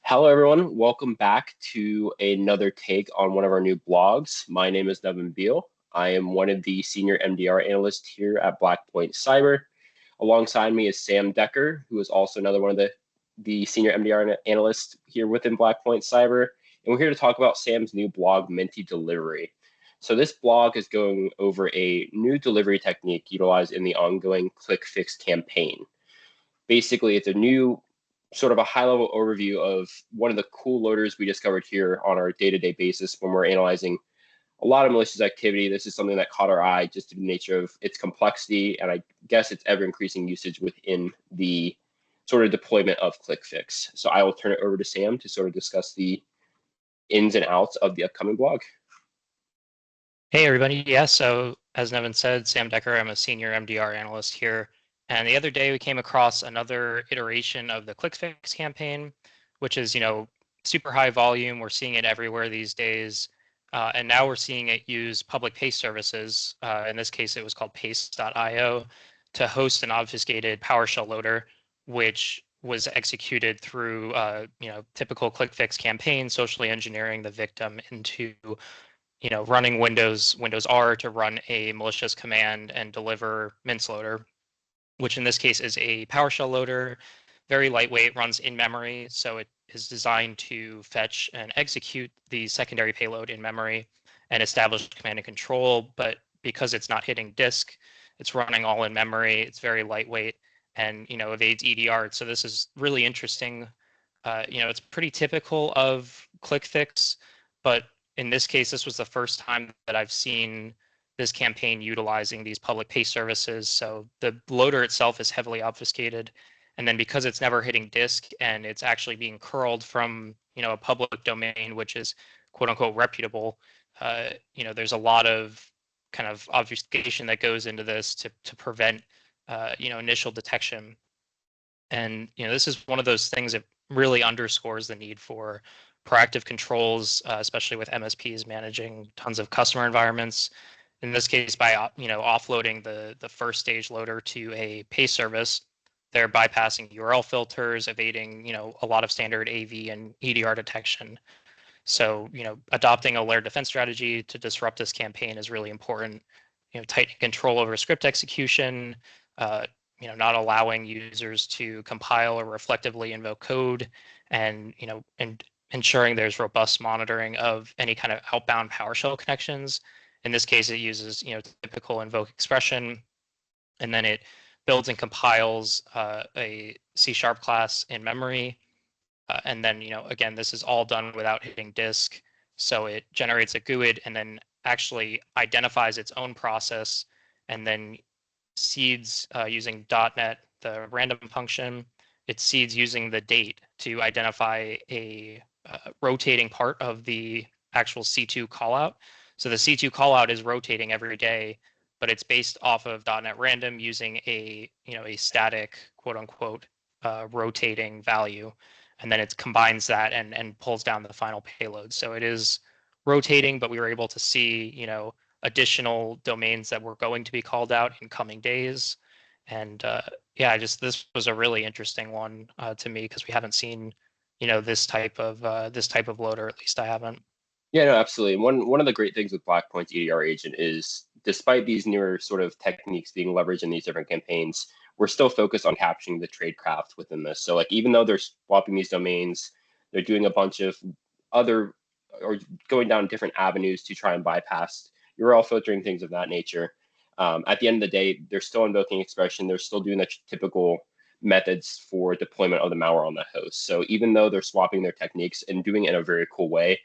Hello, everyone. Welcome back to another take on one of our new blogs. My name is Nevin Beal. I am one of the senior MDR analysts here at Blackpoint Cyber. Alongside me is Sam Decker, who is also another one of the senior MDR analysts here within Blackpoint Cyber. And we're here to talk about Sam's new blog, Minty Delivery. So this blog is going over a new delivery technique utilized in the ongoing Click Fix campaign. Basically, it's a new sort of a high-level overview of one of the cool loaders we discovered here on our day-to-day basis when we're analyzing a lot of malicious activity. This is something that caught our eye just to the nature of its complexity, and I guess its ever-increasing usage within the sort of deployment of ClickFix. So I will turn it over to Sam to sort of discuss the ins and outs of the upcoming blog. Hey, everybody. Yeah, so as Nevin said, Sam Decker, I'm a senior MDR analyst here. And the other day we came across another iteration of the ClickFix campaign, which is, super high volume. We're seeing it everywhere these days. And now we're seeing it use public paste services. In this case, it was called paste.io to host an obfuscated PowerShell loader, which was executed through, typical ClickFix campaign, socially engineering the victim into running Windows R to run a malicious command and deliver mince loader, which in this case is a PowerShell loader, very lightweight, runs in memory. So it is designed to fetch and execute the secondary payload in memory and establish command and control. But because it's not hitting disk, it's running all in memory. It's very lightweight and, evades EDR. So this is really interesting. It's pretty typical of ClickFix, but in this case, this was the first time that I've seen this campaign utilizing these public paste services. So the loader itself is heavily obfuscated. And then because it's never hitting disk and it's actually being curled from, a public domain, which is quote unquote reputable, there's a lot of kind of obfuscation that goes into this to prevent, initial detection. And, this is one of those things that really underscores the need for proactive controls, especially with MSPs managing tons of customer environments. In this case, by offloading the first stage loader to a paste service, they're bypassing URL filters, evading a lot of standard AV and EDR detection. So adopting a layered defense strategy to disrupt this campaign is really important. Tightening control over script execution, not allowing users to compile or reflectively invoke code, and ensuring there's robust monitoring of any kind of outbound PowerShell connections. In this case, it uses typical invoke expression, and then it builds and compiles a C# class in memory. And then again, this is all done without hitting disk. So it generates a GUID and then actually identifies its own process and then seeds using .NET, the random function. It seeds using the date to identify a rotating part of the actual C2 callout. So the C2 callout is rotating every day, but it's based off of .NET random using a static quote unquote rotating value, and then it combines that and pulls down the final payload. So it is rotating, but we were able to see additional domains that were going to be called out in coming days. And this was a really interesting one to me because we haven't seen this type of loader. At least I haven't. Yeah, no, absolutely. One of the great things with Blackpoint's EDR agent is, despite these newer sort of techniques being leveraged in these different campaigns, we're still focused on capturing the tradecraft within this. So like, even though they're swapping these domains, they're doing a bunch of other or going down different avenues to try and bypass URL filtering, things of that nature. At the end of the day, they're still invoking expression. They're still doing the typical methods for deployment of the malware on the host. So even though they're swapping their techniques and doing it in a very cool way,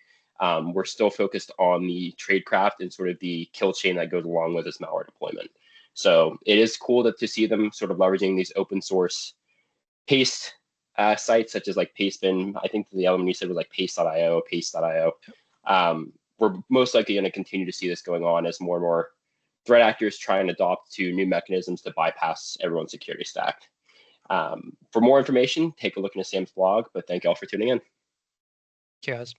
we're still focused on the tradecraft and sort of the kill chain that goes along with this malware deployment. So it is cool to see them sort of leveraging these open source paste sites such as like Pastebin. I think the element you said was like paste.io, paste.io. We're most likely going to continue to see this going on as more and more threat actors try and adopt to new mechanisms to bypass everyone's security stack. For more information, take a look into Sam's blog, but thank you all for tuning in. Cheers.